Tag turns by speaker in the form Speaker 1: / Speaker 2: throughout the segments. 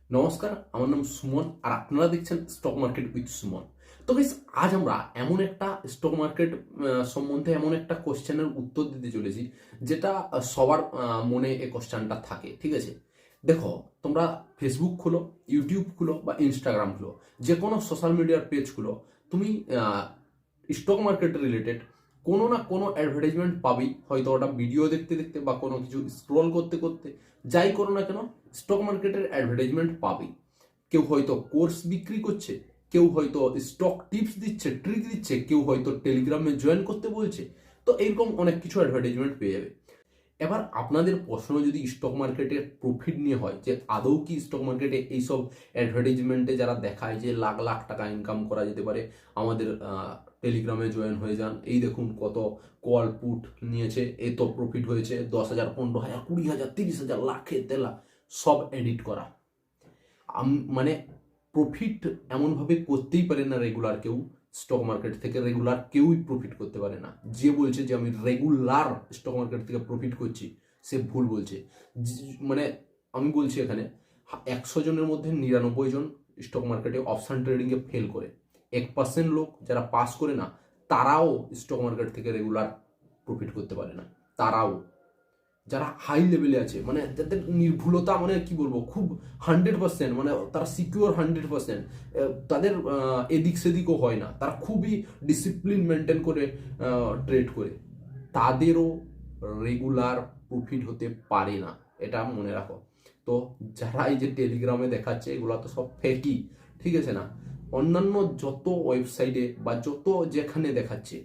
Speaker 1: নমস্কার, আমার নাম সুমন আর আপনারা দেখছেন স্টক মার্কেট উইথ সুমন। তো গাইস, আজ আমরা এমন একটা স্টক মার্কেট সম্বন্ধে এমন একটা কোশ্চেনের উত্তর দিতে চলেছি যেটা সবার মনে এই কোশ্চেনটা থাকে। ঠিক আছে, দেখো, তোমরা ফেসবুক খুলো, ইউটিউব খুলো বা ইনস্টাগ্রাম খুলো, যে কোনো সোশ্যাল মিডিয়ার পেজ খুলো, তুমি স্টক মার্কেট রিলেটেড কোনো না কোনো অ্যাডভার্টাইজমেন্ট পাবেই। হয়তো ওটা ভিডিও দেখতে দেখতে বা কোনো কিছু স্ক্রল করতে করতে, যাই করো না কেন, স্টক মার্কেটের অ্যাডভার্টাইজমেন্ট পাবেই। কেউ হয়তো কোর্স বিক্রি করছে, কেউ হয়তো স্টক টিপস দিচ্ছে, ট্রিক দিচ্ছে, কেউ হয়তো টেলিগ্রামে জয়েন করতে বলছে। তো এরকম অনেক কিছু অ্যাডভার্টাইজমেন্ট পেয়ে যাবে। এবার আপনাদের প্রশ্ন যদি স্টক মার্কেটের প্রফিট নিয়ে হয়, যে আদৌ কি স্টক মার্কেটে এইসব অ্যাডভার্টাইজমেন্টে যারা দেখায় যে লাখ লাখ টাকা ইনকাম করা যেতে পারে, আমাদের টেলিগ্রামে জয়েন হয়ে যান, এই দেখুন কত কল পুট নিয়েছে, এত প্রফিট হয়েছে, 10,000, 15,000, 20,000, 30,000, লাখে তেলা, সব এডিট করা। মানে প্রফিট এমনভাবে করতেই পারে না রেগুলার কেউ, স্টক মার্কেট থেকে রেগুলার কেউই প্রফিট করতে পারে না। যে বলছে যে আমি রেগুলার স্টক মার্কেট থেকে প্রফিট করছি, সে ভুল বলছে। মানে আমি বলছি এখানে 100 জনের মধ্যে 99 জন স্টক মার্কেটে অপশন ট্রেডিংয়ে ফেল করে। 1% লোক যারা পাস করে না, তারাও স্টক মার্কেট থেকে রেগুলার প্রফিট করতে পারে না। তারাও যারা হাই লেভেলে আছে, মানে যাদের নির্ভুলতা, মানে কি বলবো, খুব 100%, মানে তারা সিকিউর 100%, তাদের এদিক সেদিকও হয় না, তারা খুবই ডিসিপ্লিন মেনটেন করে ট্রেড করে, তাদেরও রেগুলার প্রফিট হতে পারে না, এটা মনে রাখো। তো যারা এই যে টেলিগ্রামে দেখাচ্ছে, এগুলো তো সব ফেকই, ঠিক আছে না? অন্যান্য যত ওয়েবসাইটে বা যত যেখানে দেখাচ্ছে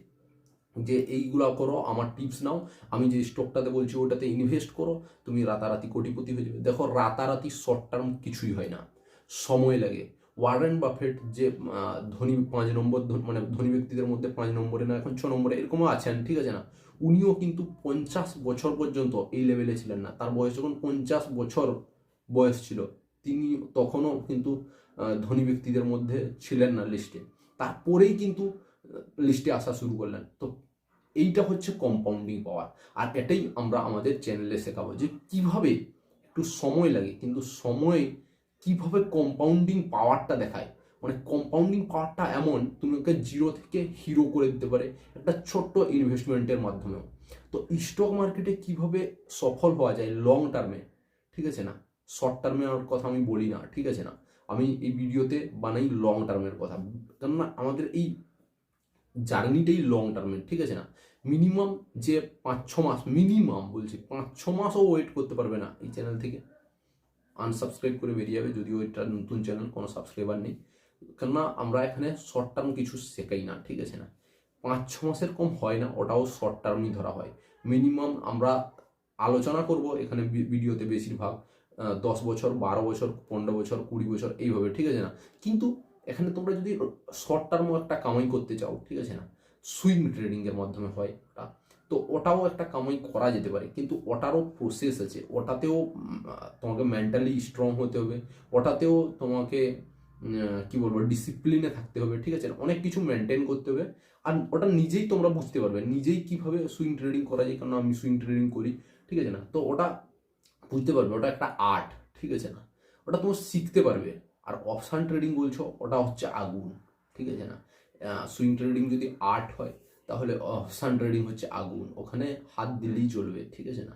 Speaker 1: যে এইগুলা করো, আমার টিপস নাও, আমি যে স্টকটাতে বলছি ওটাতে ইনভেস্ট করো, তুমি রাতারাতি কোটিপতি হয়ে যাবে, দেখো রাতারাতি শর্ট টার্ম কিছুই হয় না, সময় লাগে। ওয়ারেন বাফেট যে ধনী 5 নম্বর, মানে ধনী ব্যক্তিদের মধ্যে 5 নম্বরে, না এখন 6 নম্বরে এরকমও আছেন, ঠিক আছে না? উনিও কিন্তু 50 বছর পর্যন্ত এই লেভেলে ছিলেন না। তার বয়স যখন 50 বছর বয়স ছিল, তিনি তখনও কিন্তু ধনী ব্যক্তিদের মধ্যে ছিলেন না লিস্টে। তারপরেই কিন্তু লিস্টে আসা শুরু করলেন। তো এইটা হচ্ছে কম্পাউন্ডিং পাওয়ার। আর এটাই আমরা আমাদের চ্যানেলে শেখাবো, যে কিভাবে একটু সময় লাগে, কিন্তু সময় কিভাবে কম্পাউন্ডিং পাওয়ারটা দেখায়। মানে কম্পাউন্ডিং পাওয়ারটা এমন, তুমি ওকে জিরো থেকে হিরো করে দিতে পারে একটা ছোট্ট ইনভেস্টমেন্টের মাধ্যমেও। তো স্টক মার্কেটে কিভাবে সফল হওয়া যায় লং টার্মে, ঠিক আছে না? শর্ট টার্মের কথা আমি বলি না, ঠিক আছে না? আমি এই ভিডিওতে বানাই লং টার্মের কথা, কেননা আমাদের এই জার্নিটাই লং টার্মের, ঠিক আছে না? মিনিমাম যে 5-6 মাস, মিনিমাম বলছি 5-6 মাসও ওয়েট করতে পারবে না এই চ্যানেল থেকে, আনসাবস্ক্রাইব করে বেরিয়ে যাবে। যদিও এটা নতুন চ্যানেল, কোনো সাবস্ক্রাইবার নেই, কেননা আমরা এখানে শর্ট টার্ম কিছু শেখাই না, ঠিক আছে না? 5-6 মাসের কম হয় না, ওটাও শর্ট টার্মই ধরা হয়। মিনিমাম আমরা আলোচনা করব এখানে ভিডিওতে বেশিরভাগ 10 বছর, 12 বছর, 15 বছর, 20 বছর, এইভাবে, ঠিক আছে না? কিন্তু এখানে তোমরা যদি শর্ট টার্মও একটা কামাই করতে চাও, ঠিক আছে না, সুইং ট্রেডিং এর মাধ্যমে হয় ওটা। তো ওটাও একটা কামাই করা যেতে পারে, কিন্তু ওটারও প্রসেস আছে, ওটাতেও তোমাকে মেন্টালি স্ট্রং হতে হবে, ওটাতেও তোমাকে কি বলবো, ডিসিপ্লিনে থাকতে হবে, ঠিক আছে? অনেক কিছু মেনটেন করতে হবে। আর ওটা নিজেই তোমরা বুঝতে পারবে, নিজেই কিভাবে সুইং ট্রেডিং করা যায়, কারণ আমি সুইং ট্রেডিং করি, ঠিক আছে না? তো ওটা বুঝতে পারবে, ওটা একটা আর্ট, ঠিক আছে না? ওটা তুমি শিখতে পারবে। আর অপশান ট্রেডিং বলছো, ওটা হচ্ছে আগুন, ঠিক আছে না? সুইং ট্রেডিং যদি আর্ট হয়, তাহলে অপশান ট্রেডিং হচ্ছে আগুন, ওখানে হাত দিলেই চলবে, ঠিক আছে না?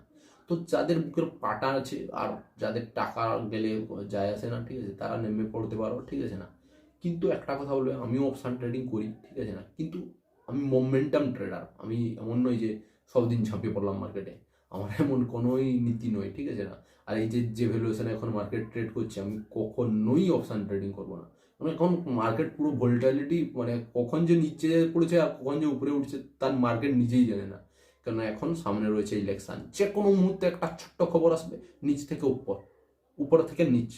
Speaker 1: তো যাদের বুকের পাটা আছে আর যাদের টাকা গেলে যায় আসে না, ঠিক আছে, তারা নেমে পড়তে পারো, ঠিক আছে না? কিন্তু একটা কথা বলবে, আমিও অপশান ট্রেডিং করি, ঠিক আছে না? কিন্তু আমি মোমেন্টাম ট্রেডার, আমি এমন নয় যে সব দিন ঝাঁপিয়ে পড়লাম মার্কেটে, আমার এমন কোনোই নীতি নয়, ঠিক আছে না? আর এই যে যে ভ্যালুয়েশনে এখন মার্কেট ট্রেড করছে, আমি কখনোই অপশান ট্রেডিং করবো না। মানে এখন মার্কেট পুরো ভোল্টালিটি, মানে কখন যে নিচে পড়েছে আর কখন যে উপরে উঠছে, তার মার্কেট নিজেই জানে না। কেন এখন সামনে রয়েছে ইলেকশন, যে কোনো মুহূর্তে একটা ছোট্ট খবর আসবে, নিচ থেকে উপর, উপর থেকে নিচ,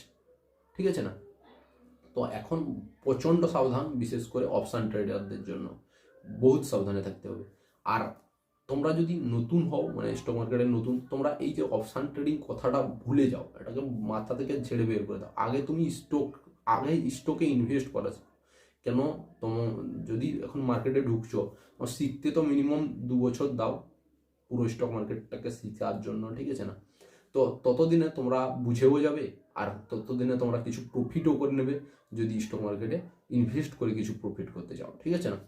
Speaker 1: ঠিক আছে না? তো এখন প্রচণ্ড সাবধান, বিশেষ করে অপশান ট্রেডারদের জন্য বহুত সাবধানে থাকতে হবে। আর তোমরা যদি নতুন হও, মানে স্টক মার্কেটে নতুন, তোমরা এই যে অপশান ট্রেডিং কথাটা ভুলে যাও, এটাকে মাথা থেকে ঝেড়ে বের করে দাও। আগে তুমি আগে স্টকে ইনভেস্ট করা শেখো। কেন? তোমার যদি এখন মার্কেটে ঢুকছো, তোমার শিখতে তো মিনিমাম 2 বছর দাও, পুরো স্টক মার্কেটটাকে শেখার জন্য, ঠিক আছে না? তো তো ততদিনে তোমরা বুঝেও যাবে আর ততদিনে তোমরা কিছু প্রফিটও করে নেবে যদি স্টক মার্কেটে ইনভেস্ট করে কিছু প্রফিট করতে চাও, ঠিক আছে না?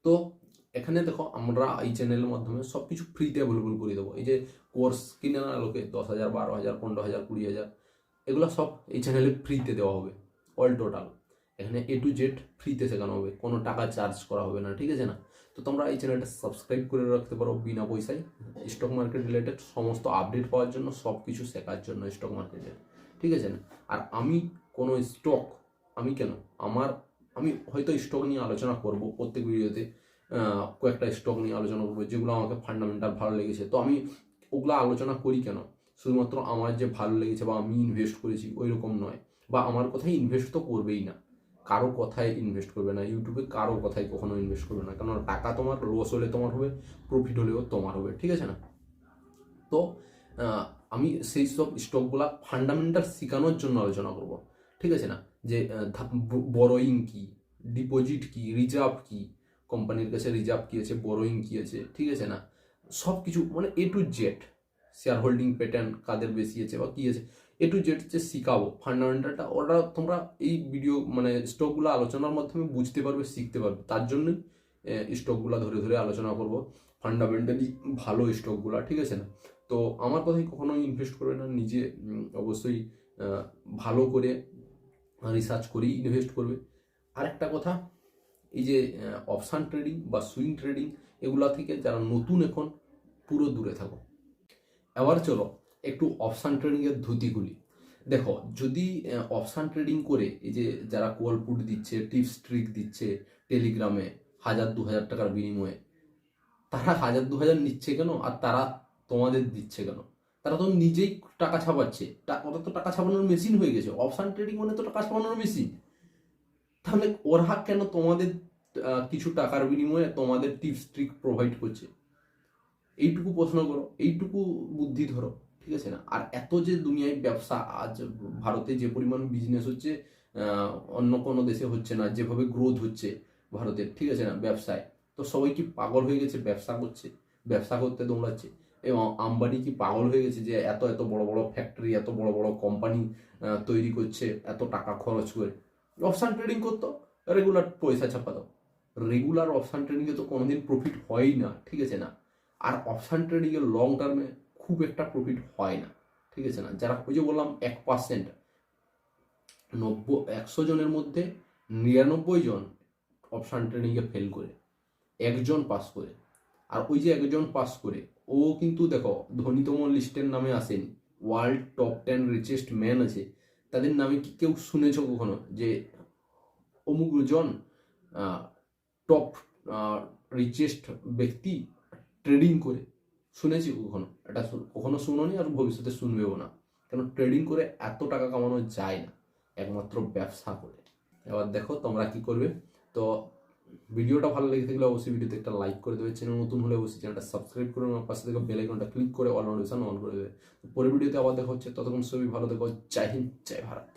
Speaker 1: তো এখানে দেখো আমরা এই চ্যানেলের মাধ্যমে সব কিছু ফ্রিতে অ্যাভেলেবল করে দেবো। এই যে কোর্স কিনে না লোকে 10,000, 12,000, 15,000, 20,000, এগুলো সব এই চ্যানেলে ফ্রিতে দেওয়া হবে অল টোটাল। এখানে A to Z ফ্রিতে শেখানো হবে, কোনো টাকা চার্জ করা হবে না, ঠিক আছে না? তো তোমরা এই চ্যানেলটা সাবস্ক্রাইব করে রাখতে পারো বিনা পয়সায়, স্টক মার্কেট রিলেটেড সমস্ত আপডেট পাওয়ার জন্য, সব কিছু শেখার জন্য স্টক মার্কেটের, ঠিক আছে না? আর আমি কোনো স্টক, আমি কেন আমি হয়তো স্টক নিয়ে আলোচনা করব প্রত্যেক ভিডিওতে, কয়েকটা স্টক নিয়ে আলোচনা করবো যেগুলো আমাকে ফান্ডামেন্টাল ভালো লেগেছে। তো আমি ওগুলো আলোচনা করি কেন, শুধুমাত্র আমার যে ভালো লেগেছে বা আমি ইনভেস্ট করেছি ওই রকম নয়, বা আমার কথাই ইনভেস্ট তো করবেই না, কারো কথায় ইনভেস্ট করবে না, ইউটিউবে কারো কথায় কখনো ইনভেস্ট করবে না, কারণ টাকা তোমার লস হলে তোমার হবে, প্রফিট হলেও তোমার হবে, ঠিক আছে না? তো আমি সেই সব স্টকগুলা ফান্ডামেন্টাল শেখানোর জন্য আলোচনা করব, ঠিক আছে না? যে বরোয়িং কি, ডিপোজিট কি, রিজার্ভ কি, কোম্পানির কাছে রিজার্ভ কি আছে, বরোয়িং কি আছে, ঠিক আছে না? সব কিছু মানে A to Z, share holding pattern কাদের বেশি আছে বা কি আছে, A to Z যে শিখাবো ফান্ডামেন্টালটা, ওটা তোমরা এই ভিডিও মানে স্টকগুলো আলোচনার মাধ্যমে বুঝতে পারবে, শিখতে পারবে। তার জন্যই স্টকগুলো ধরে ধরে আলোচনা করব, ফান্ডামেন্টালি ভালো স্টকগুলো, ঠিক আছে না? তো আমার কথাই কখনোই ইনভেস্ট করবে না, নিজে অবশ্যই ভালো করে রিসার্চ করেই ইনভেস্ট করবে। আরেকটা কথা, এই যে অপশান ট্রেডিং বা সুইং ট্রেডিং, এগুলা থেকে যারা নতুন এখন পুরো দূরে থাকো। এবার চলো একটু অপশান ট্রেডিংয়ের ধুতি খুলি। দেখো, যদি অপশান ট্রেডিং করে এই যে যারা কল পুট দিচ্ছে, টিপস ট্রিক দিচ্ছে টেলিগ্রামে 1,000-2,000 টাকার বিনিময়ে, তারা 1,000-2,000 নিচ্ছে কেন আর তারা তোমাদের দিচ্ছে কেন? তারা তো নিজেই টাকা ছাপাচ্ছে, ওটা তো টাকা ছাপানোর মেশিন হয়ে গেছে, অপশান ট্রেডিং মানে তো টাকা ছাপানোর মেশিন। তাহলে ওরা কেন তোমাদের কিছু টাকার বিনিময়ে তোমাদের টিপস ট্রিক প্রোভাইড করছে? এইটুকু প্রশ্ন করো, এইটুকু বুদ্ধি ধরো, ঠিক আছে না? আর এত যে দুনিয়ায় ব্যবসা, আজ ভারতে যে পরিমাণ বিজনেস হচ্ছে অন্য কোনো দেশে হচ্ছে না, যেভাবে গ্রোথ হচ্ছে ভারতের, ঠিক আছে না, ব্যবসায়, তো সবাই কি পাগল হয়ে গেছে ব্যবসা করছে, ব্যবসা করতে দৌড়াচ্ছে? এবং আম্বানি কি পাগল হয়ে গেছে যে এত এত বড় বড় ফ্যাক্টরি, এত বড় বড় কোম্পানি তৈরি করছে এত টাকা খরচ করে? অপশান ট্রেডিং করতো, রেগুলার পয়সা ছাপাতো। রেগুলার অপশান ট্রেডিংয়ে তো কোনোদিন প্রফিট হয়ই না, ঠিক আছে না? আর অপশান ট্রেডিংয়ে লং টার্মে খুব একটা প্রফিট হয় না, ঠিক আছে না? যারা ওই যে বললাম 1%, 100 জনের মধ্যে 99 জন অপশান ট্রেডিংয়ে ফেল করে, একজন পাস করে। আর ওই যে একজন পাস করে, ও কিন্তু দেখো ধনীতম লিস্টের নামে আসেনি, ওয়ার্ল্ড টপ 10 রিচেস্ট ম্যান আছে, তাদের নামে কি কেউ শুনেছো কখনো যে অমুক জন টপ রিচেস্ট ব্যক্তি ট্রেডিং করে? শুনেছি কখনো? এটা কখনো শুনোনি আর ভবিষ্যতে শুনবেও না, কেন ট্রেডিং করে এত টাকা কামানো যায় না, একমাত্র ব্যবসা করে। এবার দেখো তোমরা কি করবে। তো ভিডিওটা ভালো লেগে থাকলে অবশ্যই ভিডিওতে একটা লাইক করে দেবে, চ্যানেল নতুন হলে অবশ্যই চ্যানেলটা সাবস্ক্রাইব করে আমার পাশে থেকে বেল আইকনটা ক্লিক করে অল নোটিফিকেশন অন করে দেবে। তো পরের ভিডিওতে আবার দেখা হচ্ছে, ততক্ষণ সবই ভালো থেকো। জয় হিন্দ, জয় ভারত।